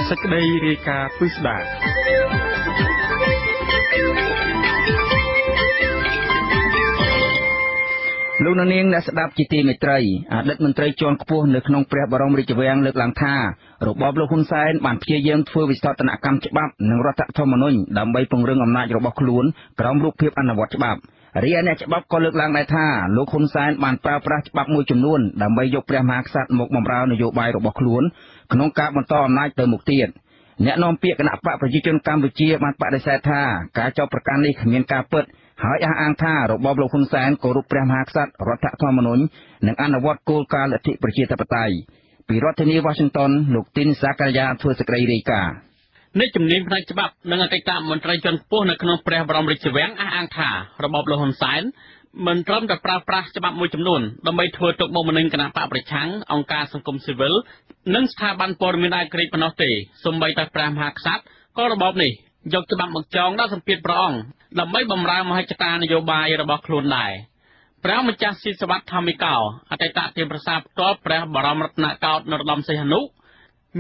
សេចក្តីរាយការណ៍ពិស្ដាលោកនាងអ្នកស្ដាប់ជាទីមេត្រីអតីតមន្ត្រីជាន់ខ្ពស់នៅក្នុងព្រះបរមរាជវាំងលើកឡើងថារបបលោកហ៊ុនសែនបានព្យាយាមធ្វើវិសោធនកម្មច្បាប់និងរដ្ឋធម្មនុញ្ញដើម្បីពង្រឹងអំណាចរបស់ខ្លួនក្រោមរូបភាពអនុវត្តច្បាប់រីឯអ្នកច្បាប់ក៏លើកឡើងដែរថាលោកហ៊ុនសែនបានប្រើប្រាស់ច្បាប់មួយចំនួនដើម្បីយកព្រះមហាក្សត្រមកបម្រើនយោបាយរបស់ខ្លួនក្នុងការបន្តអំណាចទៅមុខទៀតអ្នកនាំពាក្យគណៈបកប្រជាជនកម្ពុជាបានបដិសេធថាការចោទប្រកាន់នេះគ្មានការពិតហើយអះអាងថារបបលោកហ៊ុនសែនគោរពព្រះមហាក្សត្ររដ្ឋធម្មនុញ្ញនិងអនុវត្តគោលការណ៍លទ្ធិប្រជាធិបតេយ្យពីរដ្ឋធានី Washington លោកទីនសាករាយាធ្វើសេចក្តីរាយការណ៍អ្នកជំនាញផ្នែកច្បាប់និងអតីតមន្ត្រីជាន់ខ្ពស់នៅក្នុងព្រះបរមរាជវាំងអះអាងថារបបលោកហ៊ុនសែនមិនត្រឹមតែប្រើប្រាស់ច្បាប់មួយចំនួនដើម្បីធ្វើទុកបុកម្នេញគណៈបកប្រឆាំងអង្គការសង្គមស៊ីវិលនិងស្ថាប័នព័ត៌មានឯករាជ្យប៉ុណ្ណោះទេសូម្បីតែព្រះមហាក្សត្រក៏របបនេះយកច្បាប់មកចងដល់សម្ពាធព្រះអង្គដើម្បីបម្រើមហិច្ឆតានយោបាយរបស់ខ្លួនដែរព្រះម្ចាស់ស៊ីសវត្តធម្មិកោអតីតទានប្រសាផ្ទាល់ព្រះបរមរតនកោដ្ឋនរោត្តមសីហនុ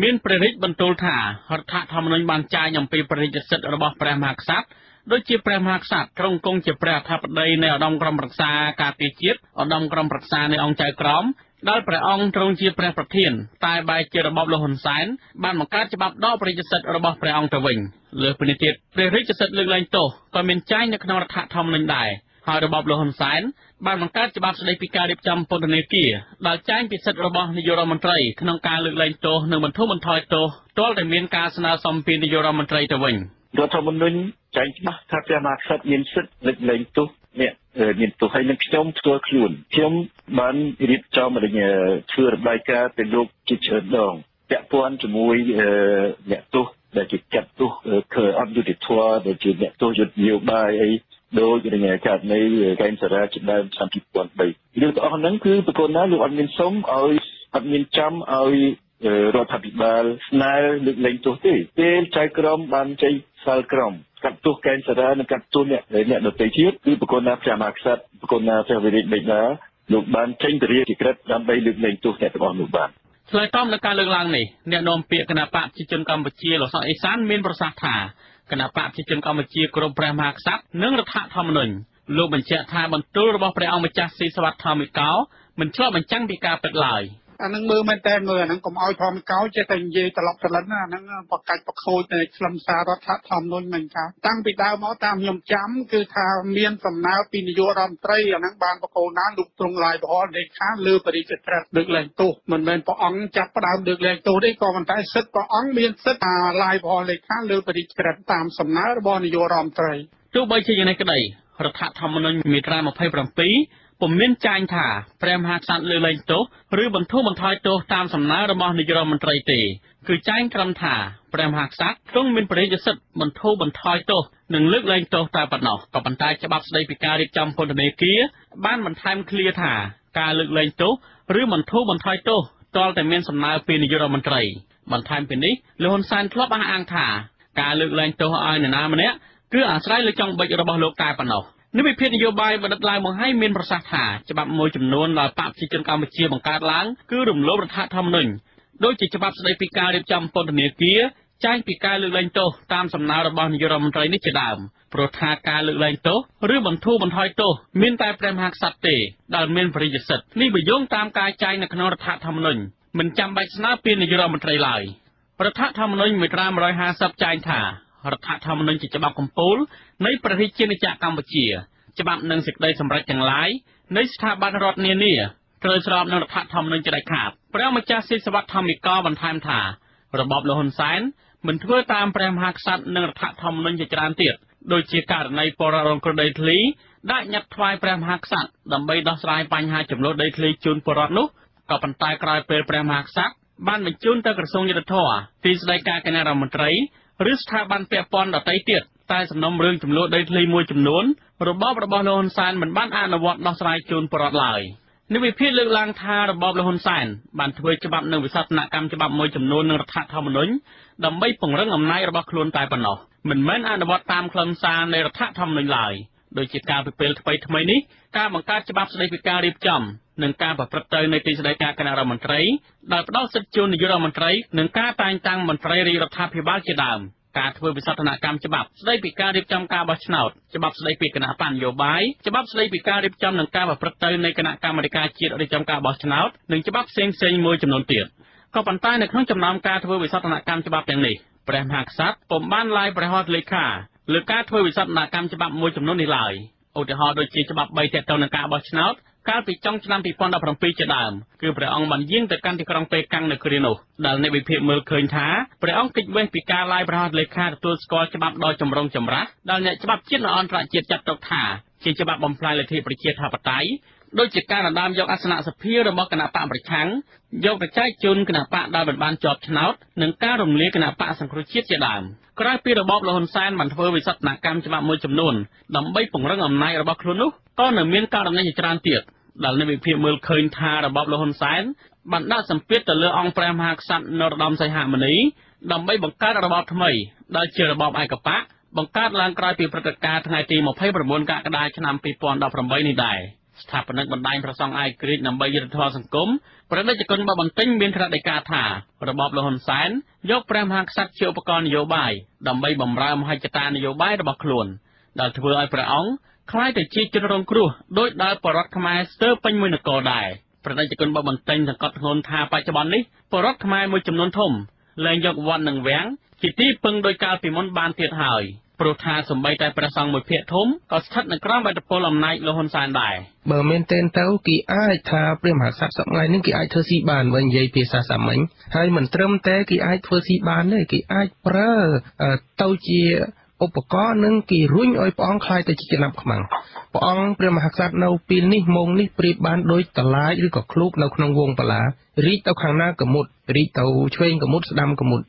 មានព្រះរាជបន្ទូលថារដ្ឋធម្មនុញ្ញបានចែងអំពីព្រះរាជសិទ្ធិរបស់ព្រះមហាក្សត្រដូចជាព្រះមហាក្សត្រទ្រង់គង់ជាព្រះអធិបតីនៃឧត្តមក្រុមប្រឹក្សាការពារជាតិឧត្តមក្រុមប្រឹក្សានៃអង្គចៅក្រមដែលព្រះអង្គទ្រង់ជាព្រះប្រធានតែបែរជារបបលោកហ៊ុនសែនបានបង្កើតច្បាប់ដកព្រះរាជសិទ្ធិរបស់ព្រះអង្គទៅវិញលើសពីនេះទៀតព្រះរាជសិទ្ធិលើកលែងទោសក៏មានចែងនៅក្នុងរដ្ឋធម្មនុញ្ញដែរហើយរបបលោកហ៊ុនសែនបានបង្កើតច្បាប់ស្តីពីការរៀបចំពន្ធនាគារដែលចែងពីសិទ្ធិរបស់នាយករដ្ឋមន្ត្រីក្នុងការលើកលែងទោសនិងបន្ធូរបន្ថយទោសទាល់តែមានការស្នើសុំពីនាយករដ្ឋមន្ត្រីទៅវិញរដ្ឋធម្មនុញ្ញចែងច្បាស់ថាព្រះមហាក្សត្រមានសិទ្ធិលើកលែងទោសអ្នកមានទោសហើយនឹងខ្ញុំផ្ទាល់ខ្លួនខ្ញុំបានរៀបចំធ្វើរបាយការណ៍ទៅលោកជាច្រើនដងពាក់ព័ន្ធជាមួយអ្នកទោសដែលជាចាត់ទោសធ្វើអត់យុត្តិធម៌ដែលជាអ្នកទោសយុទ្ធនយោបាយអីដោយរញករណីកែមសារាជាដើមឆ្នាំ2003រឿងទាំងអស់ហ្នឹងគឺប្រកបណាលោកអត់មានសុំឲ្យអត់មានចាំឲ្យរដ្ឋាភិបាលស្នើលើកលែងទោសទេពេលចៅក្រមបានចេញសាលក្រមកាត់ទោសកែមសារានិងកាត់ទោសអ្នកដទៃទៀតគឺប្រកបណាព្រះមហាក្សត្រប្រកបណាព្រះវិរិយបិតាលោកបានចេញទៅរាជក្រឹត្យដើម្បីលើកលែងទោសអ្នកទាំងអស់នោះបានឆ្លើយតបនឹងការលើកឡើងនេះអ្នកនាំពាក្យគណៈបកប្រជាជនកម្ពុជាលោកសុកអេសានមានប្រសាសន៍ថាគណៈបកប្រជាជនកម្ពុជាគោរពព្រះមហាក្សត្រនិងរដ្ឋធម្មនុញ្ញលោកបញ្ជាក់ថាបន្ទូលរបស់ព្រះអង្គម្ចាស់ស៊ីសវត្តធម្មិកោមិនឆ្លុះបញ្ចាំងពីការពិតឡើយអានឹងមើលមែនតើមើលអានឹងកុំឲ្យធម្មិកោចេះតែនិយាយត្រឡប់ត្រឡិនអានឹងបកាច់បខូចនៅខ្លឹមសាររដ្ឋធម្មនុញ្ញមិនថាតាំងពីដើមមកតាមខ្ញុំចាំគឺថាមានសំណើពីនាយករដ្ឋមន្ត្រីអានឹងបានបកគោលណាលោកទ្រង់ឡាយបហលលេខាលើបរិយាក្រិតលើកលែងទោសមិនមែនព្រះអង្គចាប់ផ្ដើមលើកលែងទោសទេក៏ប៉ុន្តែសិទ្ធិព្រះអង្គមានសិទ្ធិឡាយបហលលេខាលើបរិយាក្រិតតាមសំណើរបស់នាយករដ្ឋមន្ត្រីទោះបីជាយ៉ាងនេះក្តីរដ្ឋធម្មនុញ្ញមាត្រា27ពុំមានចែងថាព្រះមហាក្សត្រលើកលែងទោសឬបន្ធូរបន្ថយទោសតាមសំណើរបស់នាយករដ្ឋមន្ត្រីទេគឺចែងត្រឹមថាព្រះមហាក្សត្រទ្រង់មានព្រះរាជសិទ្ធិបន្ធូរបន្ថយទោសនិងលើកលែងទោសតែប៉ុណ្ណោះក៏ប៉ុន្តែច្បាប់ស្តីពីការរៀបចំពន្ធនាគារបានបន្ថែមឃ្លាថាការលើកលែងទោសឬបន្ធូរបន្ថយទោសទាល់តែមានសំណើពីនាយករដ្ឋមន្ត្រីបន្ថែមពីនេះលោកហ៊ុនសែនធ្លាប់អះអាងថាការលើកលែងទោសឲ្យនរណាម្នាក់គឺអាស្រ័យលើចង់បិចរបស់លោកតែប៉ុណ្ណោះនិវិភាននយោបាយបណ្ឌិតឡើងមកឲ្យមានប្រសាសន៍ថាច្បាប់មួយចំនួនដែលបកប្រជាជនកម្ពុជាបង្កើតឡើងគឺរំលោភរដ្ឋធម្មនុញ្ញដូចជាច្បាប់ស្តីពីការរៀបចំពន្ធនាគារចែងពីការលើកលែងទោសតាមសំណើរបស់នាយករដ្ឋមន្ត្រីនេះជាដើមព្រោះថាការលើកលែងទោសឬបន្ធូរបន្ថយទោសមានតែព្រះមហាក្សត្រទេដែលមានព្រះរាជសិទ្ធិនេះបើយោងតាមការចែងនៅក្នុងរដ្ឋធម្មនុញ្ញមិនចាំបាច់ស្នើពីនាយករដ្ឋមន្ត្រីឡើយរដ្ឋធម្មនុញ្ញមាត្រា150ចែងថារដ្ឋធម្មនុញ្ញជាច្បាប់កំពូលនៃព្រះរាជាណាចក្រកម្ពុជាច្បាប់និងសេចក្តីសម្រេចទាំងឡាយនៃស្ថាប័នរដ្ឋនានាត្រូវស្របនឹងរដ្ឋធម្មនុញ្ញជាដាច់ខាតព្រះម្ចាស់ស៊ីសវត្តធម្មិកោបន្ថែមថារបបលោកហ៊ុនសែនមិនធ្វើតាមព្រះមហាក្សត្រនិងរដ្ឋធម្មនុញ្ញជាច្រើនទៀតដូចជាករណីបរិរងគ្រោះដីធ្លីដាក់ញត្តិថ្វាយព្រះមហាក្សត្រដើម្បីដោះស្រាយបញ្ហាចំនួនដីធ្លីជូនពលរដ្ឋនោះក៏ប៉ុន្តែក្រោយពេលព្រះមហាក្សត្របានបញ្ជូនទៅក្រសួងយុទ្ធភ័ពទីស្តីការគណៈរដ្ឋមន្ត្រីឬស្ថាប័នពាក់ព័ន្ធដទៃទៀតតែសំណុំរឿងចំនួនដីធ្លីមួយចំនួនរបបរបស់លោកហ៊ុនសែនមិនបានអនុវត្តដោះស្រាយជូនពលរដ្ឋឡើយនិវិភាគលើកឡើងថារបបលោកហ៊ុនសែនបានធ្វើច្បាប់និងវិសោធនកម្មច្បាប់មួយចំនួននឹងរដ្ឋធម្មនុញ្ញដើម្បីពង្រឹងអំណាចរបស់ខ្លួនតែប៉ុណ្ណោះមិនមែនអនុវត្តតាមខ្លឹមសារនៃរដ្ឋធម្មនុញ្ញឡើយដូចជាការពិពេលថ្មីនេះការបង្កើតច្បាប់ស្តីពីការរៀបចំ និងការប្រព្រឹត្តទៅនៃទីស្តីការគណៈរដ្ឋមន្ត្រីដោយផ្ដល់សិទ្ធិជូននាយករដ្ឋមន្ត្រីនិងការតែងតាំងមន្ត្រីរាជរដ្ឋាភិបាលជាដើមការធ្វើវិសោធនកម្មច្បាប់ស្តីពីការរៀបចំការបោះឆ្នោតច្បាប់ស្តីពីគណៈបកនយោបាយច្បាប់ស្តីពីការរៀបចំនិងការប្រព្រឹត្តទៅនៃគណៈកម្មាធិការជាតិរៀបចំការបោះឆ្នោតនិងច្បាប់ផ្សេងៗមួយចំនួនទៀតក៏ប៉ុន្តែនៅក្នុងចំណោមការធ្វើវិសោធនកម្មច្បាប់ទាំងនេះព្រះមហាក្សត្រពុំបានឡាយព្រះហស្ថលេខាលើការធ្វើវិសោធនកម្មច្បាប់មួយចំនួននេះឡើយឧទាហរណ៍ដូចជាច្បាប់3ទាក់ទងនឹងការបោះឆ្នោតកាលពីចុងឆ្នាំ2017ជាដើមគឺព្រះអង្គបានយាងទៅកាន់ទីក្រុងប៉េកាំងនៅគ្រានោះដែលអ្នកវិភាគមើលឃើញថាព្រះអង្គគេចវេះពីការឡាយព្រះហស្ថលេខាទទួលស្គាល់ច្បាប់ដ៏ចម្រុងចម្រាស់ដែលអ្នកច្បាប់ជាតិនិងអន្តរជាតិចាត់ទុកថាជាច្បាប់បំផ្លាញលទ្ធិប្រជាធិបតេយ្យដូចជាការដណ្ដើមយកអាសនៈសភារបស់គណៈបកប្រឆាំងយកទៅចែកជូនគណៈបកដែលមិនបានជាប់ឆ្នោតនិងការរំលាយគណៈបកសង្គ្រោះជាតិជាដើមក្រោយពីរបបលហ៊ុនសែនបានធ្វើវិសោធនកម្មច្បាប់មួយចំនួនដើម្បីពង្រឹងអំណាចរបស់ខ្លួននោះក៏នៅមានករណីជាច្រើនទៀតដែលអ្នកវិភាគមើលឃើញថារបបលហ៊ុនសែនបានដាក់សម្ពាធទៅលើអង្គព្រះមហាក្សត្រនរោត្តមសីហមុនីដើម្បីបង្កើតរបបថ្មីដែលជារបបឯកបកបង្កើតឡើងក្រោយពីព្រឹត្តិការណ៍ថ្ងៃទី29កក្កដាឆ្នាំ2018នេះដែរស្ថាបនិកបណ្ដាញប្រសង់ឯករាជ្យដើម្បីយុត្តិធម៌សង្គមប្រតិជនបបន្ទិញមានថ្នាក់ដីកាថារបបលហ៊ុនសែនយកព្រះមហាក្សត្រជាឧបករណ៍នយោបាយដើម្បីបម្រើមហិច្ឆតានយោបាយរបស់ខ្លួនដែលធ្វើឲ្យព្រះអង្គខ្លាយទៅជាជនរងគ្រោះដោយដែលបរដ្ឋខ្មែរស្ទើរពេញមួយនគរដែរប្រតិជនបបន្ទិញសង្កត់ធ្ងន់ថាបច្ចុប្បន្ននេះបរដ្ឋខ្មែរមួយចំនួនធំលែងយកវត្តនិងវាំងជាទីពឹងដោយកាលពីមុនបានទៀតហើយព្រោះថាសម្បីតែព្រះសង្ឃមួយភាគធំក៏ស្ថិតនៅក្រោមឥទ្ធិពលអំណាចលហ៊ុនសែនដែរបើមែនទែនទៅគេអាចថាព្រះមហាក្សត្រសប្ងៃនេះគេអាចធ្វើស៊ីបានបើនិយាយភាសាសាមញ្ញហើយមិនត្រឹមតែគេអាចធ្វើស៊ីបានទេគេអាចប្រើទៅជាឧបករណ៍នឹងគេរុញឲ្យព្រះអង្គខ្លាយទៅជាចំណាប់ខ្មាំងព្រះអង្គព្រះមហាក្សត្រនៅពេលនេះម៉ោងនេះប្រៀបបានដូចតឡាយឬក៏ឃ្លូបនៅក្នុងវងបលារីកទៅខាងណាក៏មុតរីកទៅឆ្វេងក៏មុតស្ដាំក៏មុត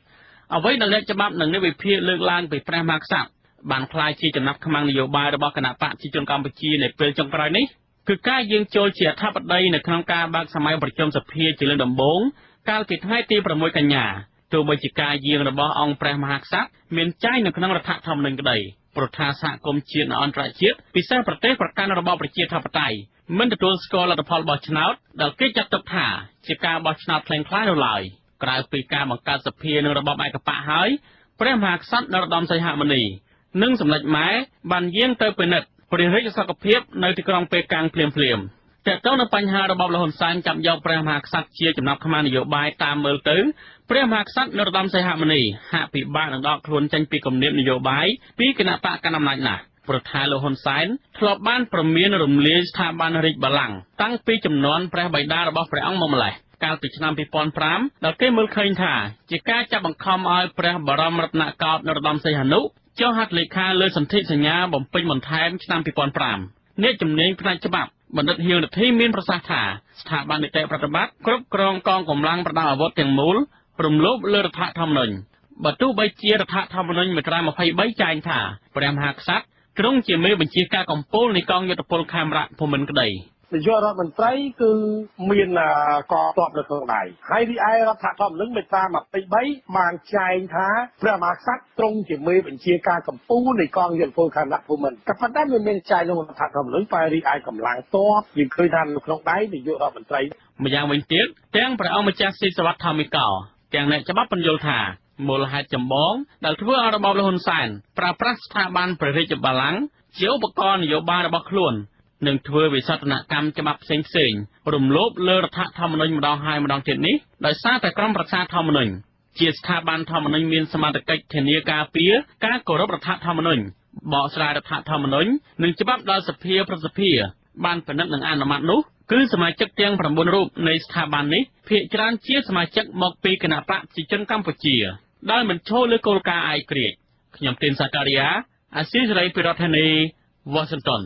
អ្វីដែលអ្នកច្បាប់និងអ្នកវិភាគលើកឡើងពីព្រះមហាក្សត្របានខ្លាយជាចំណាប់ខ្មាំងនយោបាយរបស់គណៈបកប្រជាជនកម្ពុជានៅពេលចុងក្រោយនេះគឺការយាងចូលជាអធិបតីនៅក្នុងការបើកសម័យប្រជុំសភាជាលើកដំបូងកាលពីថ្ងៃទី6កញ្ញាទោះបីជាការយាងរបស់អង្គព្រះមហាក្សត្រមានចែងនៅក្នុងរដ្ឋធម្មនុញ្ញក្តីព្រោះថាសហគមន៍ជាតិនិងអន្តរជាតិពិសេសប្រទេសប្រកាន់របបប្រជាធិបតេយ្យមិនទទួលស្គាល់លទ្ធផលបោះឆ្នោតដែលគេចាត់ទុកថាជាការបោះឆ្នោតក្លែងក្លាយនោះឡើយក្រៅពីការបង្កើតសភានិងរបបឯកបកហើយព្រះមហាក្សត្រនរោត្តមសីហមុនីនិងសម្ដេចម៉ែបានយាងទៅពិនិត្យព្រះរាជសុខភាពនៅទីក្រុងប៉េកាំងភ្លាមៗតែទៅនៅបញ្ហារបបលហ៊ុនសែនចាប់យកព្រះមហាក្សត្រជាចំណាប់ខ្មាំងនយោបាយតាមមើលទៅព្រះមហាក្សត្រនរោត្តមសីហមុនីហាក់ពិបាកនឹងដកខ្លួនចេញពីគំនាបនយោបាយពីគណៈបកកណ្ដាលអំណាចណាស់ព្រោះថាលោកហ៊ុនសែនធ្លាប់បានប្រមានរំលាយស្ថាប័នរាជបល្ល័ង្កតាំងពីចំនួនព្រះបិតារបស់ព្រះអង្គមកម្លេះកាលពីឆ្នាំ2005ដែលគេមើលឃើញថាជាការចាប់បង្ខំឲ្យព្រះបរមរតនកោដ្ឋនរោត្តមសីហនុចុះហត្ថលេខាលើសន្ធិសញ្ញាបំពេញបន្ថែមឆ្នាំ2005អ្នកជំនាញផ្នែកច្បាប់បណ្ឌិតហៀងរិទ្ធីមានប្រសាសន៍ថាស្ថាប័ននីតិប្រតិបត្តិគ្រប់គ្រងកងកម្លាំងប្រដាប់អាវុធទាំងមូលរំលោភលើរដ្ឋធម្មនុញ្ញបើទោះបីជារដ្ឋធម្មនុញ្ញមាត្រា23ចែងថាព្រះមហាក្សត្រទ្រង់ជាមេបញ្ជាការកំពូលនៃកងយុទ្ធពលខេមរៈភូមិន្ទក្តីនាយករដ្ឋមន្ត្រីគឺមានកងទ័ពនៅក្នុងដៃហើយរីឯរដ្ឋធម្មនុញ្ញមាត្រា23បានចែងថាព្រះមហាក្សត្រទ្រង់ជាមេបញ្ជាការកំពូលនៃកងយុទ្ធពលខេមរៈភូមិន្ទក៏ប៉ុន្តែវាមានចែងក្នុងរដ្ឋធម្មនុញ្ញតែរីឯកម្លាំងទ័ពយើងឃើញថានៅក្នុងដៃនាយករដ្ឋមន្ត្រីម្យ៉ាងវិញទៀតទាំងព្រះអង្គម្ចាស់ស៊ីសវត្ថធម្មិកោទាំងអ្នកច្បាប់បញ្យល់ថាមូលហេតុចម្បងដែលធ្វើឲ្យរបបលហ៊ុនសែនប្រើប្រាស់ស្ថាប័នព្រះរាជបល្ល័ង្កជាឧបករណ៍នយោបាយរបស់ខ្លួននឹងធ្វើវិសោធនកម្មច្បាប់ផ្សេងៗរំលោភលើរដ្ឋធម្មនុញ្ញម្ដងហើយម្ដងទៀតនេះដោយសារតែក្រមប្រឹក្សាធម្មនុញ្ញជាស្ថាប័នធម្មនុញ្ញមានសមត្ថកិច្ចធានាការពារការគោរពរដ្ឋធម្មនុញ្ញបកស្រាយរដ្ឋធម្មនុញ្ញនិងច្បាប់ដល់សភាប្រសិទ្ធិបានពិនិត្យនិងអនុម័តនោះគឺសមាជិកទាំង9រូបនៃស្ថាប័ននេះភាគច្រើនជាសមាជិកមកពីគណៈបកប្រជាជនកម្ពុជាដែលមិនឈរលើគោលការណ៍ឯករាជ្យខ្ញុំទីនសាការីយ៉ាអាស៊ីសេរីពីរដ្ឋធានី Washington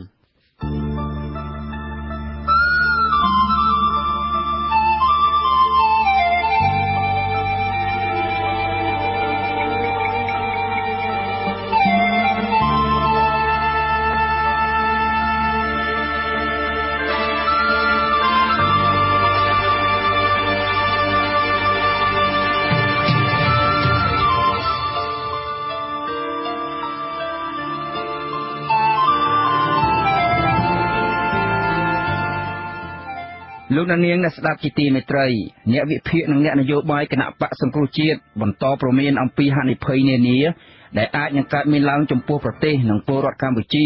លោកនាងអ្នកស្ដាប់ជាទីមេត្រីអ្នកវិភាគនិងអ្នកនយោបាយគណៈបកសង្គ្រោះជាតិបន្តព្រមានអំពីហានិភ័យនានាដែលអាចនឹងកើតមានឡើងចំពោះប្រទេសនិងពលរដ្ឋកម្ពុជា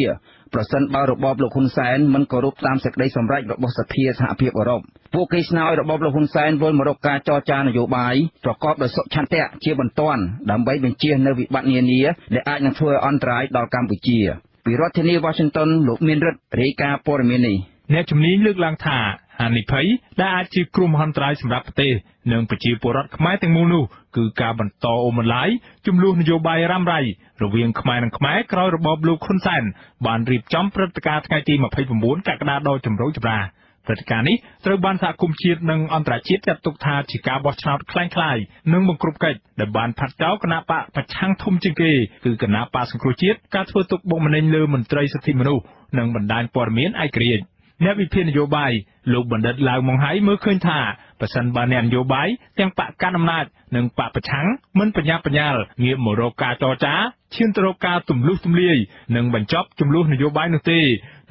ប្រសិនបើរបបលោកហ៊ុនសែនមិនគោរពតាមសេចក្តីសម្រេចរបស់សភាសហភាពអឺរ៉ុបពួកគេស្នើឲ្យរបបលោកហ៊ុនសែនវិលមករកការចរចានយោបាយប្រកបដោយសុឆន្ទៈជាបន្ទាន់ដើម្បីបញ្ជៀសនៅវិបត្តិនានាដែលអាចនឹងធ្វើឲ្យអន្តរាយដល់កម្ពុជាពីរដ្ឋធានី Washington លោកមានរិទ្ធរាយការណ៍ព័ត៌មាននេះអ្នកជំនាញលើកឡើងថាហានិភ័យដែលអាចជាគ្រោះមហន្តរាយសម្រាប់ប្រទេសនិងប្រជាពលរដ្ឋខ្មែរទាំងមូលនោះគឺការបន្តអូសបន្លាយចំនួននយោបាយរ៉ាំរ៉ៃរវាងខ្មែរនិងខ្មែរក្រោយរបបលោកហ៊ុនសែនបានរៀបចំព្រឹត្តិការណ៍ថ្ងៃទី29កក្កដាដ៏ចម្រូងចម្រាសព្រឹត្តិការណ៍នេះត្រូវបានសហគមន៍ជាតិនិងអន្តរជាតិចាត់ទុកថាជាការបោះឆ្នោតคล้ายៗនិងបង្ក្រប់កិច្ចដែលបានផាត់ចោលគណៈបកប្រឆាំងធំជាងគេគឺគណៈបកសង្គ្រោះជាតិការធ្វើទុកបុកម្នេញលើមន្ត្រីសិទ្ធិមនុស្សនិងបណ្ដាញព័ត៌មានឯករាជ្យអ្នកវិភាគនយោបាយលោកបណ្ឌិតឡាវម៉ុងហៃមើលឃើញថាប្រសិនបើអ្នកនយោបាយទាំងបកកណ្ដាលអំណាចនិងបកប្រឆាំងមិនបញ្ញាបញ្ញាលងាកមករកការចរចាឈានទៅរកការទម្លុះទម្លាយនិងបញ្ចប់ចំនួននយោបាយនោះទេ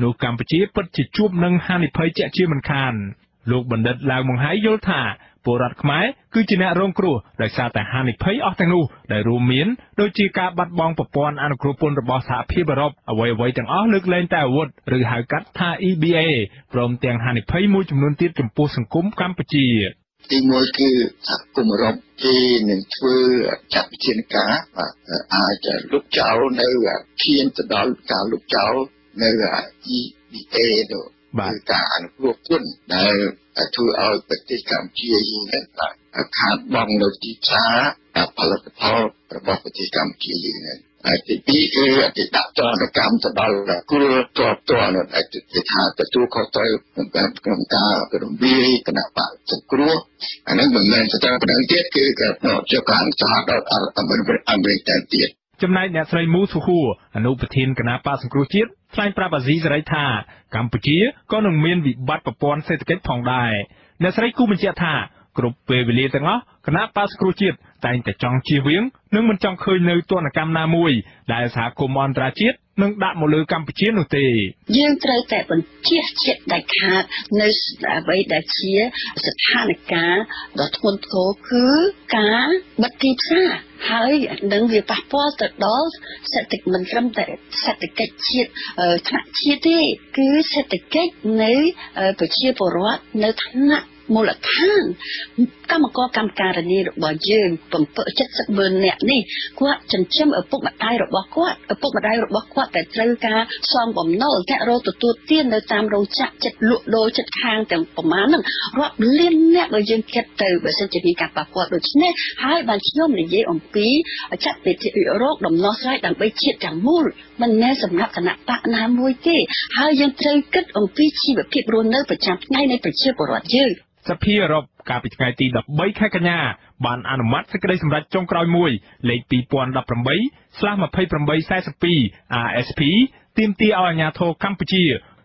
នោះកម្ពុជាពិតជាជួបនឹងហានិភ័យជាក់ជាមិនខានលោកបណ្ឌិតឡាវម៉ុងហៃយល់ថាពលរដ្ឋខ្មែរគឺជាអ្នករងគ្រោះដោយសារតែហានិភ័យអស់ទាំងនោះដែលរួមមានដូចជាការបាត់បង់ប្រព័ន្ធអនុគ្រោះពន្ធរបស់សហភាពអឺរ៉ុបអ្វីៗទាំងអស់លើកលែងតែអាវុធឬហៅកាត់ថា EBA ព្រមទាំងហានិភ័យមួយចំនួនទៀតចំពោះសង្គមកម្ពុជាទីមួយគឺសហគមន៍អឺរ៉ុបគេនឹងធ្វើចាត់វិធានការអាចលុបចោលនៅឈានទៅដល់ការលុបចោលនៅ EBA នោះគឺការអនុគ្រោះពន្ធដែលធ្វើឲ្យប្រទេសកម្ពុជាយើងខាតបង់នៅទីផ្សារផលិតផលរបស់ប្រទេសកម្ពុជាយើងហើយទីពីរគឺគេដាក់ទណ្ឌកម្មទៅដល់គ្រួសារផ្ទាល់នោះដែលគេថាទទួលខុសត្រូវក្នុងការរំលាយគណៈបកសង្គ្រោះអានឹងមិនមែនស្ទើរប៉ុណ្ណឹងទៀតគឺក៏ជាការសហដល់អាមេរិកតែទៀតចំណែកអ្នកស្រីមូស៊ូហួរអនុប្រធានគណៈបកសង្គ្រោះជាតិថ្លែងប្រាប់អាស៊ីសេរីថាកម្ពុជាក៏នឹងមានវិបត្តិប្រព័ន្ធសេដ្ឋកិច្ចផងដែរអ្នកស្រីគូបញ្ជាក់ថាគ្រប់ពេលវេលាទាំងអស់គណៈបកសង្គ្រោះជាតិតែងតែចង់ជៀសវាងនិងមិនចង់ឃើញនៅទណ្ឌកម្មណាមួយដែលសហគមន៍អន្តរជាតិនឹងដាក់មកលើកម្ពុជានោះទេយើងត្រូវតែបញ្ជាក់ជាក់ដាច់ខាតនៅអ្វីដែលជាស្ថានភាពដ៏ធ្ងន់ធ្ងរគឺការបិទទីផ្សារហើយនឹងវាប៉ះពាល់ទៅដល់សេដ្ឋកិច្ចមិនត្រឹមតែសេដ្ឋកិច្ចជាតិថ្នាក់ជាតិទេគឺសេដ្ឋកិច្ចនៃប្រជាពលរដ្ឋនៅថ្នាក់មូលដ្ឋានកម្មករកម្មការិនីរបស់យើង70ម៉ឺននាក់នេះគាត់ចិញ្ចឹមឪពុកម្ដាយរបស់គាត់តែត្រូវការសងបំណុលតែរកទទួលទាននៅតាមរោងចក្រចិត្តលក់ដូរចិត្តខាងទាំងប្រមាណហ្នឹងរាប់លានអ្នកបើយើងគិតទៅបើសិនជាមានការប៉ះពាល់ដូចនេះហើយបានខ្ញុំនិយាយអំពីចាត់វិធីរោគដំណោះស្រាយដើម្បីជាតិទាំងមូលមិនមែនសម្រាប់គណៈបកណាមួយទេហើយយើងត្រូវគិតអំពីជីវភាពរស់នៅប្រចាំថ្ងៃនៃប្រជាពលរដ្ឋយើងសភាអឺរ៉ុបកាលពីថ្ងៃទី13ខែកញ្ញាបានអនុម័តសេចក្តីសម្រេចចុងក្រោយមួយលេខ 2018/2842 RSP ទាមទារឲ្យអាជ្ញាធរកម្ពុជា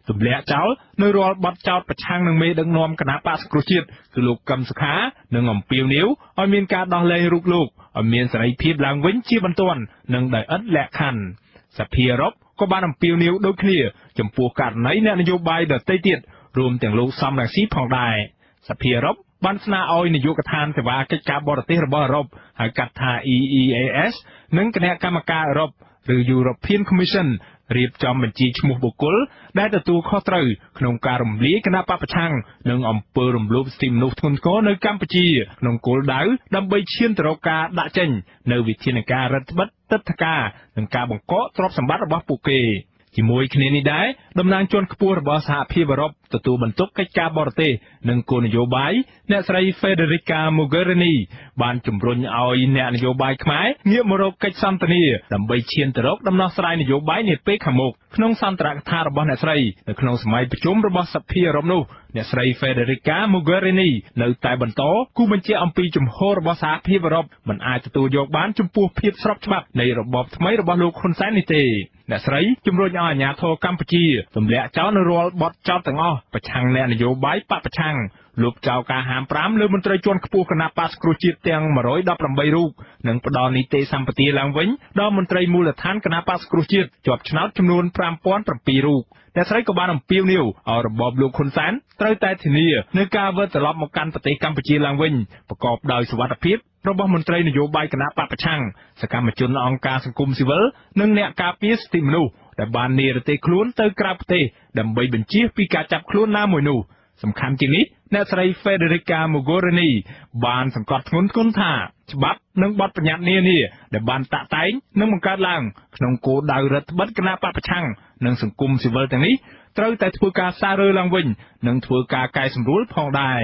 ទម្លាក់ចោលនៅរាល់បទចោទប្រឆាំងនឹងមេដឹកនាំគណៈបក្សសង្គ្រោះជាតិគឺលោកកឹមសុខានិងអំពាវនាវឲ្យមានការដោះលែងរូបលោកឲ្យមានសេរីភាពឡើងវិញជាបន្ទាន់និងដោយឥតលក្ខខណ្ឌសភាអឺរ៉ុបក៏បានអំពាវនាវដូចគ្នាចំពោះករណីអ្នកនយោបាយដទៃទៀតរួមទាំងលោកសំរងស៊ីផងដែរសភាអឺរ៉ុបបានស្នើឲ្យនាយកដ្ឋានសេវាកិច្ចការបរទេសរបស់អឺរ៉ុបហៅកាត់ថា EEAS និងគណៈកម្មការអឺរ៉ុបឬ European Commission រៀបចំបញ្ជីឈ្មោះបុគ្គលដែលទទួលខុសត្រូវក្នុងការរំលាយគណៈបកប្រឆាំងនិងអំពើរំលោភសិទ្ធិមនុស្សធ្ងន់ធ្ងរនៅកម្ពុជាក្នុងគោលដៅដើម្បីឈានទៅរកការដាក់ចេញនៅវិធានការរដ្ឋបិទទឹកធការនិងការបង្កកទ្រព្យសម្បត្តិរបស់ពួកគេជាមួយគ្នានេះដែរតំណាងជាន់ខ្ពស់របស់សហភាពអឺរ៉ុបទទួលបន្ទុកកិច្ចការបរទេសនិងគោលនយោបាយអ្នកស្រី Federica Mogherini បានជំរុញឲ្យអ្នកនយោបាយខ្មែរងាកមករកកិច្ចសន្ទនាដើម្បីឈានទៅរកដំណោះស្រាយនយោបាយនាពេលខាងមុខក្នុងសន្ទរកថារបស់អ្នកស្រីនៅក្នុងសម័យប្រជុំរបស់សភាអឺរ៉ុបនោះអ្នកស្រី Federica Mogherini នៅតែបន្តគូបញ្ជាក់អំពីជំហររបស់សហភាពអឺរ៉ុបមិនអាចទទួលយកបានចំពោះភាពស្របច្បាប់នៃរបបថ្មីរបស់លោកហ៊ុនសែននេះទេអ្នកស្រីជំរុញឲ្យអាជ្ញាធរកម្ពុជាទម្លាក់ចោលនៅរាល់បទចោទទាំងអស់ប្រឆាំងអ្នកនយោបាយបកប្រឆាំង លោកចៅការហាម5លើមន្ត្រីជាន់ខ្ពស់គណៈបក្សគ្រូជាតិទាំង118រូបនិងផ្ដល់នីតិសម្បទាឡើងវិញដល់មន្ត្រីមូលដ្ឋានគណៈបក្សគ្រូជាតិជាប់ឆ្នោតចំនួន5007រូបអ្នកស្រីក៏បានអំពាវនាវឲ្យរបបលោកហ៊ុនសែនត្រូវតែធានានឹងការវិលត្រឡប់មកកាន់ប្រទេសកម្ពុជាឡើងវិញប្រកបដោយសុវត្ថិភាពរបស់មន្ត្រីនយោបាយគណៈបកប្រឆាំងសកម្មជនអង្គការសង្គមស៊ីវិលនិងអ្នកការពារសិទ្ធិមនុស្សដែលបាននិរទេសខ្លួនទៅក្រៅប្រទេសដើម្បីបញ្ជៀសពីការចាប់ខ្លួនណាមួយនោះសំខាន់ជាងនេះអ្នកស្រី Federica Mogherini បានសង្កត់ធ្ងន់ធ្ងរថាច្បាប់និងបទបញ្ញត្តិនានាដែលបានតាក់តែងនិងបង្កើតឡើងក្នុងគោលដៅរដ្ឋបិទគណៈបកប្រឆាំងនិងសង្គមស៊ីវិលទាំងនេះត្រូវតែធ្វើការសាររើឡើងវិញនិងធ្វើការកែសម្រួលផងដែរ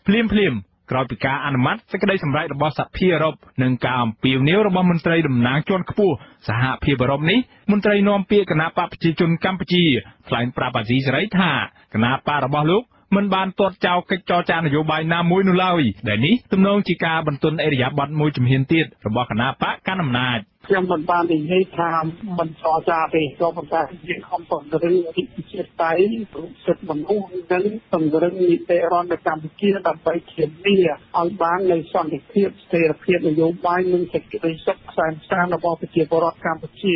ភ្លាមក្រោយពីការអនុម័តសេចក្តីសម្រេចរបស់សហភាពអឺរ៉ុបនិងការអំពាវនាវរបស់មន្ត្រីតំណាងជាន់ខ្ពស់សហភាពអឺរ៉ុបនេះមន្ត្រីនាំពាក្យគណៈបកប្រជាជនកម្ពុជាថ្លែងប្រាប់អាស៊ីសេរីថាគណៈបករបស់លោកមិនបានទាត់ចោលកិច្ចចរចានយោបាយណាមួយនោះឡើយដែលនេះទំនងជាការបន្ទន់អេរយាប័តមួយជំហានទៀតរបស់គណៈបកកណ្ដាលអំណាចខ្ញុំមិនបាននិយាយថាមិនចរចាទេក៏ប៉ុន្តែយើងខំពង្រឹងអធិបតេយ្យសិទ្ធិមនុស្សនិងពង្រឹងនីតិរដ្ឋនៅកម្ពុជាដើម្បីធានាឲ្យបាននូវសន្តិភាពស្ថិរភាពនយោបាយនិងសេចក្តីសុខសាន្តសានរបស់ប្រជាពលរដ្ឋកម្ពុជា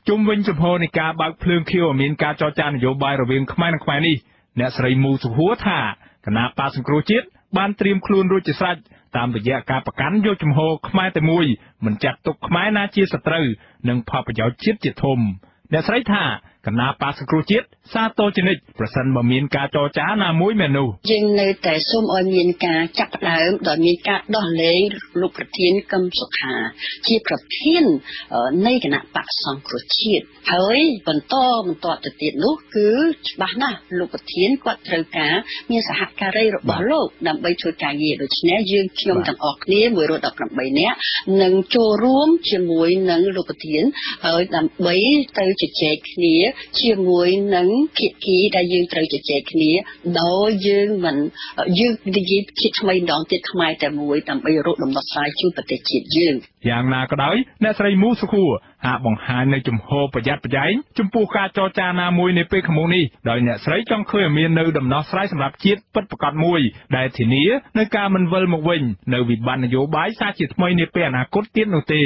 ជុំវិញចំហនៃការបើកភ្លើងខៀវមានការចរចានយោបាយរវាងខ្មែរនិងខ្មែរនេះអ្នកស្រីមូសុហួរថាគណៈបក្សសង្គ្រោះជាតិបានត្រៀមខ្លួនរួចជាស្រេចតាមរយៈការប្រកាន់យកជំហរខ្មែរតែមួយមិនចាត់ទុកខ្មែរណាជាសត្រូវនិងផលប្រយោជន៍ជាតិជាធំអ្នកស្រីថាគណៈបក្សសង្គ្រោះជាតិសាទរជានិច្ចប្រសិនបើមានការចរចាណាមួយមែននោះយើងនៅតែសូមឲ្យមានការចាប់ផ្ដើមដោយមានការដោះលែងលោកប្រធានកឹមសុខាជាប្រធាននៃគណៈបក្សសង្គ្រោះជាតិហើយបន្តទៅទៀតនោះគឺច្បាស់ណាស់លោកប្រធានគាត់ត្រូវការមានសហការីរបស់លោកដើម្បីធ្វើការងារដូច្នេះយើងខ្ញុំទាំងអស់គ្នា118នាក់នឹងចូលរួមជាមួយនឹងលោកប្រធានហើយដើម្បីទៅជជែកគ្នាជាមួយនឹងភាគីដែលយើងត្រូវជជែកគ្នាដោយយើងនិយាយជាថ្មីម្ដងទៀតខ្មែរតែមួយដើម្បីរកដំណោះស្រាយជូនប្រទេសជាតិយើងយ៉ាងណាក៏ដោយអ្នកស្រីមូសុខួរហាក់បង្ហាញនៅជំហរប្រយ័ត្នប្រយែងចំពោះការចរចាណាមួយនៅពេលខាងមុខនេះដោយអ្នកស្រីចង់ឃើញឲ្យមាននៅដំណោះស្រាយសម្រាប់ជាតិពិតប្រាកដមួយដែលធានានៅការមិនវិលមកវិញនៅវិបត្តិនយោបាយសារជាថ្មីនាពេលអនាគតទៀតនោះទេ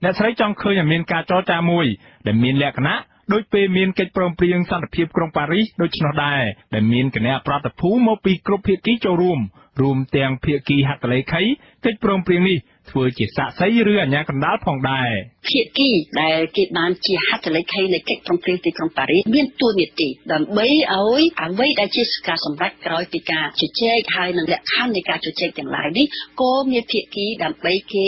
អ្នកស្រីចង់ឃើញឲ្យមានការចរចាមួយដែលមានលក្ខណៈដោយពេលមានកិច្ចព្រមព្រៀងសន្តិភាពក្រុងប៉ារីសដូច្នោះដែរដែលមានគណៈប្រតិភូមកពីគ្រប់ភាគីចូលរួមទាំងភាគីហត្ថលេខីកិច្ចព្រមព្រៀងនេះធ្វើជាសាក្សីឬអាជ្ញាកណ្ដាលផងដែរភាគីដែលគេបានជាហត្ថលេខីនៃកិច្ចព្រមព្រៀងទីក្រុងប៉ារីសមានតួនាទីដើម្បីឲ្យអ្វីដែលជាការសម្រេចក្រោយពីការជជែកហើយនឹងលក្ខខណ្ឌនៃការជជែកទាំងឡាយនេះក៏មានភាគីដើម្បីគេ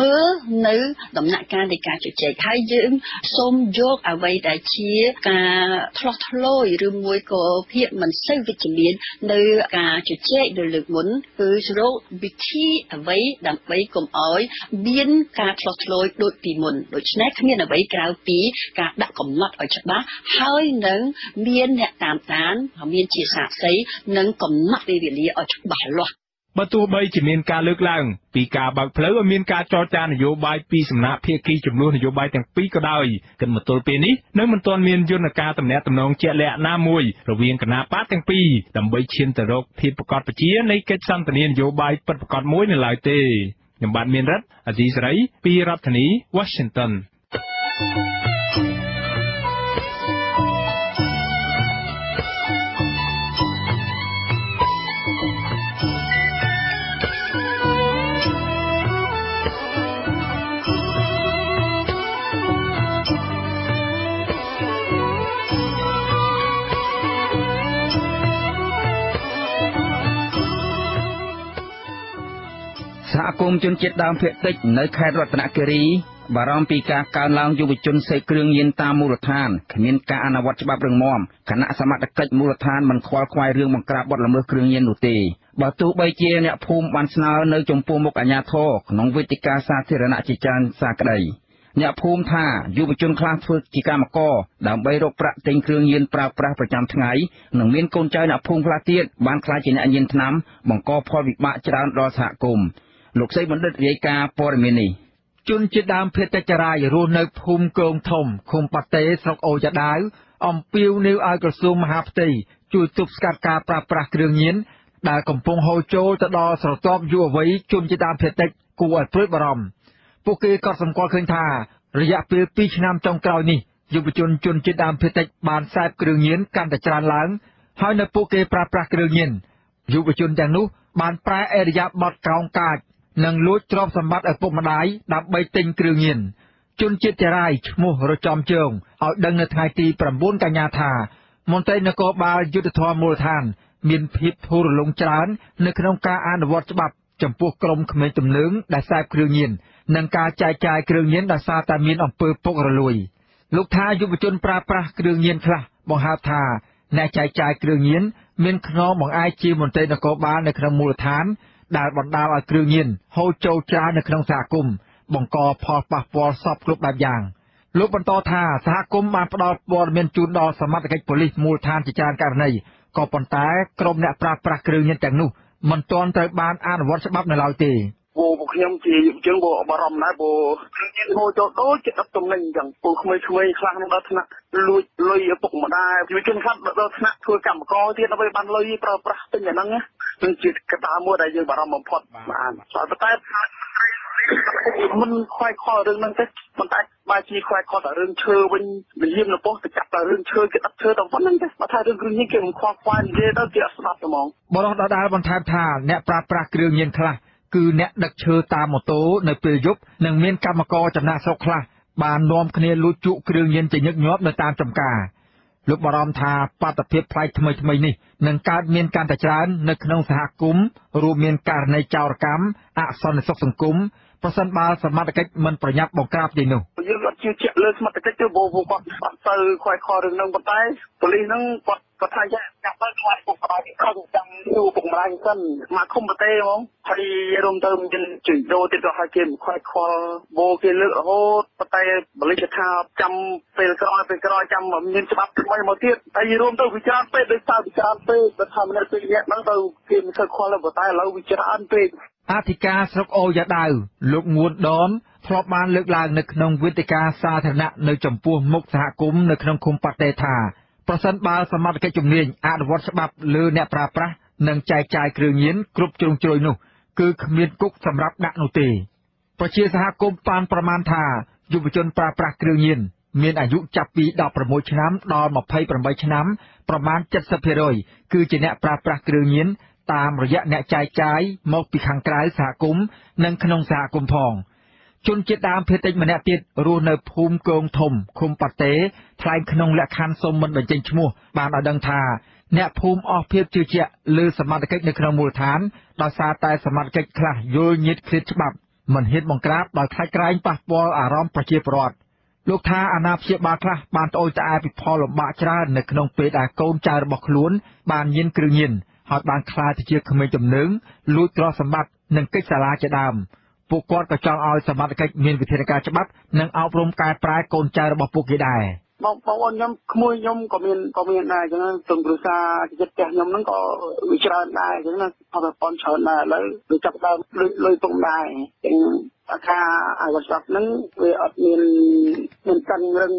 មើលនៅដំណាក់កាលនៃការជជែកហើយយើងសូមយកអ្វីដែលជាការឆ្លោះឆ្លោយឬមួយក៏ភាពមិនសូវវិជ្ជមាននៅការជជែកនៅលើកមុនគឺរកវិធីអ្វីដើម្បីកុំឲ្យមានការឆ្លោះឆ្លោយដូចពីមុនដូច្នេះគ្មានអ្វីក្រៅពីការដាក់កំណត់ឲ្យច្បាស់ហើយនឹងមានអ្នកតាមដានមានជាសាក្សីនិងកំណត់ពេលវេលាឲ្យច្បាស់លាស់បើទោះបីជាមានការលើកឡើងពីការបើកផ្លូវឲ្យមានការចរចានយោបាយពីសំណាក់ភាគីចំនួននយោបាយទាំងពីរក៏ដោយគិតមកទល់ពេលនេះនៅមិនទាន់មានយន្តការទំនាក់ទំនងជាក់លាក់ណាមួយរវាងគណៈបកទាំងពីរដើម្បីឈានទៅរកភាពប្រកបប្រជានៃកិច្ចសន្ទនានយោបាយពិតប្រាកដមួយនៅឡើយទេខ្ញុំបាទមានរិទ្ធអាស៊ីសេរីពីរដ្ឋធានី Washington សហគមន៍ជនជាតិដើមភាគតិចនៅខេត្តរតនគិរីបារម្ភពីការកើនឡើងយុវជនសេកគ្រឿងញៀនតាមមូលដ្ឋានគ្មានការអនុវត្តច្បាប់រឹងមាំគណៈសមត្ថកិច្ចមូលដ្ឋានមិនខ្វល់ខ្វាយរឿងបង្ក្រាបបទល្មើសគ្រឿងញៀននោះទេបើទោះបីជាអ្នកភូមិបានស្នើនៅចំពោះមុខអាជ្ញាធរក្នុងវេទិកាសាធារណៈជាច្រើនសារក្តីអ្នកភូមិថាយុវជនខ្លះធ្វើជាកម្មករដើម្បីរកប្រាក់ទិញគ្រឿងញៀនប្រើប្រាស់ប្រចាំថ្ងៃនិងមានកូនចៅអ្នកភូមិខ្លះទៀតបានខ្លាចជាអ្នកញៀនថ្នាំបង្កផលវិបាកច្រើនដល់សហគមន៍លោកសីបណ្ឌិតរាយការណ៍ព័ត៌មាននេះជនជាតិដើមភាគតិចរាយរស់នៅភូមិគងធំឃុំប៉ាតេស្រុកអូយ៉ាដាវអំពាវនាវឲ្យក្រសួងមហាផ្ទៃជួយទប់ស្កាត់ការប្រើប្រាស់គ្រឿងញៀន ដែលកំពុងហូរចូលទៅដល់ស្រទាប់យុវវ័យជនជាតិដើមភាគតិចគួរឲ្យព្រួយបារម្ភពួកគេក៏សម្គាល់ឃើញថារយៈពេល2ឆ្នាំចុងក្រោយនេះយុវជនជនជាតិដើមភាគតិចបានសេពគ្រឿងញៀនកាន់តែច្រើនឡើងហើយនៅពួកគេប្រើប្រាស់គ្រឿងញៀនយុវជនទាំងនោះបានប្រែអរិយាប័ត្រកោងកាចនិងលួចទ្រព្យសម្បត្តិឪពុកម្ដាយដើម្បីទិញគ្រឿងញៀនជនជាតិចារាយឈ្មោះរចំជើងឲ្យដឹងនៅថ្ងៃទី9កញ្ញាថាមន្ត្រីនគរបាលយុទ្ធភ័ណ្ឌមូលដ្ឋានមានភាពធូររលុងច្រើននៅក្នុងការអនុវត្តច្បាប់ចំពោះក្រុមក្មេងទំនើងដែលសេពគ្រឿងញៀននិងការចែកចាយគ្រឿងញៀនដោយសារតែមានអំពើពុករលួយលោកថាយុវជនប្រើប្រាស់គ្រឿងញៀនខ្លះបង្ហើបថាអ្នកចែកចាយគ្រឿងញៀនមានខ្នងបង្អែកជាមន្ត្រីនគរបាលនៅក្នុងមូលដ្ឋានដែលបណ្ដាលឲ្យគ្រឿងញៀនហូរចូលច្រើននៅក្នុងសហគមន៍បង្កផលប៉ះពាល់សពគ្រប់បែបយ៉ាងលោកបន្តថាសហគមន៍បានផ្ដល់ព័ត៌មានជូនដល់សមត្ថកិច្ចប៉ូលីសមូលដ្ឋានជាច្រើនករណីក៏ប៉ុន្តែក្រុមអ្នកប្រើប្រាស់គ្រឿងញៀនទាំងនោះមិនទាន់ត្រូវបានអនុវត្តច្បាប់នៅឡើយទេពួកខ្ញុំជាយុវជនបារម្ភណាស់ព្រោះគ្រឿងញៀនហូរចូលដូចជាទឹកទំនិញអញ្ចឹងពួកក្មេងៗខ្លះនឹងដល់ថ្នាក់លួចលុយឪពុកម្ដាយយុវជនខ្លះដល់ថ្នាក់ធ្វើកម្មករទៀតដើម្បីបានលុយប្រើប្រាស់ទិញអាហ្នឹងនឹងជាកត្តាមួយដែលយើងបារម្ភបំផុតបាទតែមិនខ្វាយខលរឿងហ្នឹងទេប៉ុន្តែបើជាខ្វាយខលតែរឿងឈើវិញនិយាយនៅប៉ុស្តិ៍ទៅចាប់តែរឿងឈើគេដាក់ឈើតែប៉ុណ្្នឹងទេបើថារឿងគ្រឿងញៀនគេមិនខ្វល់ខ្វាយនិយាយទៅគេអត់ស្ដាប់ទេហ្មងបរិសុទ្ធដដែលបន្ថែមថាអ្នកប្រើប្រាស់គ្រឿងញៀនខ្លះគឺអ្នកដឹកឈើតាមម៉ូតូនៅពេលយប់និងមានកម្មករចំណាក់ស្រុកខ្លះបាននាំគ្នាលួចជក់គ្រឿងញៀនជាញឹកញាប់នៅតាមចំការលោកបារម្ភថាបាតុភិបផ្លែកថ្មីនេះនឹងកើតមានកាន់តែច្រើននៅក្នុងសហគមន៍រួមមានករណីចោរកម្មអសន្តិសុខសង្គមប្រសិនបើសមត្ថកិច្ចមិនប្រញាប់បង្ក្រាបទេនោះយើងអត់ជឿជាក់លើសមត្ថកិច្ចទេព្រោះគាត់អត់ទៅខ្វាយខលរឿងហ្នឹងប៉ុន្តែប៉ូលីសហ្នឹងគាត់ថាចាប់ទៅខ្វាយពុកម្ដាយខំចាំទូពុកម្ដាយសិនមកឃុំប្រទេសហ្មងហើយរួមទៅមានជិះដូរទៀតក៏ឲ្យគេខ្វាយខលវោគេលើករហូតប៉ុន្តែប៉ូលីសថាចាំពេលក្រោយចាំមានច្បាប់ថ្មីមកទៀតហើយរួមទៅវិចារពេកដោយសារវិចារពេកបើថាមនុស្សពីរនាក់ហ្នឹងទៅគេមិនធ្វើខលប៉ុន្តែឥឡូវវិចារពេកអធិការស្រុកអូយ៉ាដាវលោកងួនដនធ្លាប់បានលើកឡើងនៅក្នុងវេទិកាសាធារណៈនៅចំពោះមុខសហគមន៍នៅក្នុងឃុំប៉ាតេថាប្រសិនបើសមត្ថកិច្ចជំនាញអនុវត្តច្បាប់លើអ្នកប្រើប្រាស់និងចែកចាយគ្រឿងញៀនគ្រប់ជ្រុងជ្រោយនោះគឺគ្មានគុកសម្រាប់ដាក់នោះទេប្រជាសហគមន៍បានប្រមាណថាយុវជនប្រើប្រាស់គ្រឿងញៀនមានអាយុចាប់ពី16ឆ្នាំដល់28ឆ្នាំប្រមាណ 70% គឺជាអ្នកប្រើប្រាស់គ្រឿងញៀនតាមរយៈអ្នកចែកចាយមកពីខាងក្រៅសហគមន៍និងក្នុងសហគមន៍ផងជនជាតិដើមភាគតិចម្នាក់ទៀតរស់នៅភូមិគងធំឃុំប៉ាតេថ្លែងក្នុងលក្ខខណ្ឌសុំមិនបញ្ចេញឈ្មោះបានឲ្យដឹងថាអ្នកភូមិអស់ភាពជឿជាក់លើសមត្ថកិច្ចនៅក្នុងមូលដ្ឋានដោយសារតែសមត្ថកិច្ចខ្លះយល់ញៀតឃ្លាតច្បាប់មិនហ៊ានបង្ក្រាបដោយខ្លាចក្រែងប៉ះពាល់អារម្មណ៍ប្រជាពលរដ្ឋលោកថាអាណាព្យាបាលខ្លះបានត្អូញត្អែពីផលលំបាកច្រើននៅក្នុងពេលដែលកូនចៅរបស់ខ្លួនបានញៀនគ្រឿងញៀនហើយបានខ្លាចទៅជាក្មេងទំនើងលួចទ្រព្យសម្បត្តិនិងកិច្ចសាលាជាដើមពួកគាត់ក៏ចង់ឲ្យសមត្ថកិច្ចមានវិធានការច្បាប់និងអប់រំកែប្រែកូនចៅរបស់ពួកគេដែរបងប្អូនខ្ញុំក្មួយខ្ញុំក៏មានដែរអញ្ចឹងទុំគ្រួសារចិត្តផ្ទះខ្ញុំហ្នឹងក៏វាច្រើនដែរអញ្ចឹងណាបងប្អូនច្រើនដែរឥឡូវវាចាប់ដើមលុយពុំដែរអញ្ចឹងថាអាវ៉ាត់ស្បហ្នឹងវាអត់មានតឹងរឹង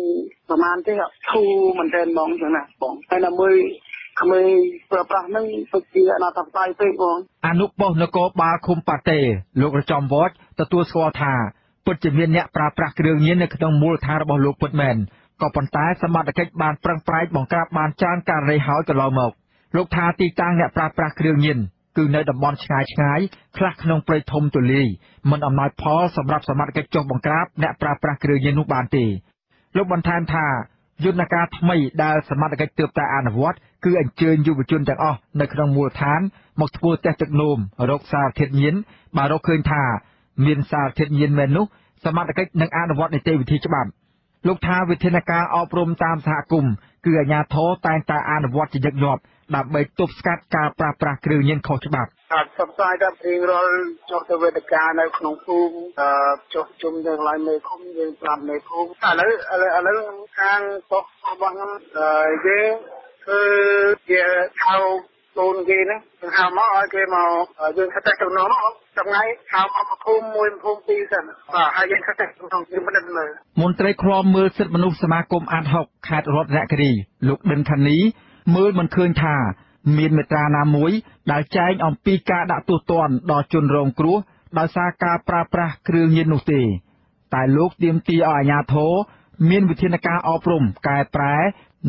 ប្រហែលទេអត់ធូរមែនទែនហ្មងអញ្ចឹងណាបងហើយណាមួយក្មេងប្រើប្រាស់ហ្នឹងទៅជាអនាគតផ្សាយពេកបងអនុប៉ុស្តិ៍នគរបាលឃុំប៉ាតេលោករចំវត្តទទួលស្គាល់ថាពិតជាមានអ្នកប្រើប្រាស់គ្រឿងញៀននៅក្នុងមូលដ្ឋានរបស់លោកពិតមែនក៏ប៉ុន្តែសមត្ថកិច្ចបានប្រឹងប្រែងបង្ក្រាបបានច្រើនករណីហើយកន្លងមកលោកថាទីតាំងអ្នកប្រើប្រាស់គ្រឿងញៀនគឺនៅតំបន់ឆ្ងាយខ្លះក្នុងព្រៃធំទូលាយមិនអំណោយផលសម្រាប់សមត្ថកិច្ចចុះបង្ក្រាបអ្នកប្រើប្រាស់គ្រឿងញៀននោះបានទេលោកបន្ថែមថាយន្តការថ្មីដែលសមត្ថកិច្ចទើបតែអនុវត្តគឺអញ្ជើញយុវជនទាំងអស់នៅក្នុងមូលដ្ឋានមកធ្វើតេស្តទឹកនោមរកសារធាតុញៀនបើរកឃើញថាមានសារធាតុញៀនមែននោះសមត្ថកិច្ចនឹងអនុវត្តនីតិវិធីច្បាប់លោកថាវិធានការអប់រំតាមសហគមន៍គឺអាជ្ញាធរតែងតែអនុវត្តជាញឹកញាប់ដើម្បីទប់ស្កាត់ការប្រើប្រាស់គ្រឿងញៀនខុសច្បាប់អាចផ្សព្វផ្សាយដល់រៀងរាល់ចុះទៅវេទិកានៅក្នុងភូមិចុះជុំទាំងឡាយមេឃុំយើងប្រាប់មេភូមិឥឡូវខាងប៉ុស្តិ៍របស់ខ្ញុំយើងគឺជាហៅកូនគេណាហៅមកឲ្យគេមកយើងខិតតែទៅនោះថ្ងៃហៅមកភូមិមួយភូមិពីរសិនបាទហើយយើងខិតតែក្នុងជំនិតមើលមន្ត្រីឃ្លាំមើលសិទ្ធិមនុស្សសមាគមអាត60ខេត្តរតនគិរីលោកដិនខានីមើលមិនឃើញថា មានមេត្រាណាមួយដែលចែងអំពីការដាក់ទោសទណ្ឌដល់ជនរងគ្រោះដោយសារការប្រើប្រាស់គ្រឿងញៀននោះទេតែលោកទាមទារឲ្យអាជ្ញាធរមានវិធានការអប់រំកែប្រែ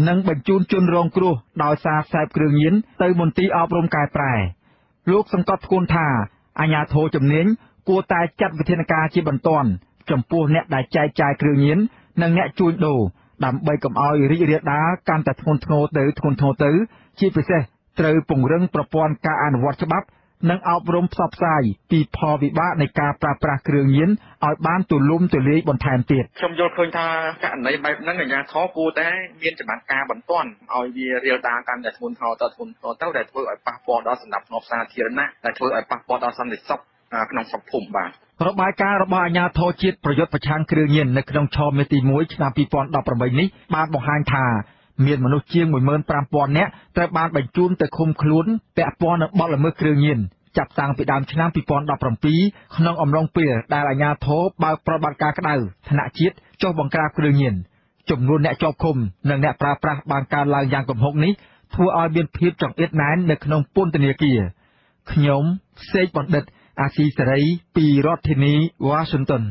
និងបញ្ជូនជនរងគ្រោះដោយសារសេពគ្រឿងញៀនទៅមន្ទីរអប់រំកែប្រែលោកសង្កត់ធ្ងន់ថាអាជ្ញាធរជំនាញគួរតែចាត់វិធានការជាបន្ទាន់ចំពោះអ្នកដែលចែកចាយគ្រឿងញៀននិងអ្នកជួញដូរដើម្បីកុំឲ្យរីករាលដាលកាន់តែធ្ងន់ធ្ងរទៅជាពិសេសត្រូវពង្រឹងប្រព័ន្ធការអនុវត្តច្បាប់និងអប់រំផ្សព្វផ្សាយពីផលវិបាកនៃការប្រើប្រាស់គ្រឿងញៀនឲ្យបានទូលំទូលាយបន្ថែមទៀតខ្ញុំយល់ឃើញថាករណីបែបហ្នឹងអាជ្ញាធរគួរតែមានចំណាត់ការបន្ទាន់ឲ្យវារាលដាលកាន់តែធ្ងន់ធ្ងរទៅដែលធ្វើឲ្យប៉ះពាល់ដល់សណ្ដាប់ធ្នាប់សាធារណៈដែលធ្វើឲ្យប៉ះពាល់ដល់សន្តិសុខក្នុងស្រុកភូមិបាទរបាយការណ៍របស់អាជ្ញាធរជាតិប្រយុទ្ធប្រឆាំងគ្រឿងញៀននៅក្នុងឆមាសទី1ឆ្នាំ2018នេះបានបង្ហាញថាមានមនុស្សជាង 15,000 នាក់ត្រូវបានបញ្ជូនទៅឃុំខ្លួនពាក់ព័ន្ធនឹងបទល្មើសគ្រឿងញៀនចាប់តាំងពីដើមឆ្នាំ2017ក្នុងអំឡុងពេលដែលអាជ្ញាធរបើកប្រតិបត្តិការក្តៅថ្នាក់ជាតិចុះបង្ក្រាបគ្រឿងញៀនចំនួនអ្នកជាប់ឃុំនិងអ្នកប្រើប្រាស់បានកើនឡើងយ៉ាងគំហុកនេះធ្វើឲ្យមានភាពចង្អៀតណែននៅក្នុងពន្ធនាគារខ្ញុំសេកបណ្ឌិតអាស៊ីសេរីពីរដ្ឋធានី Washington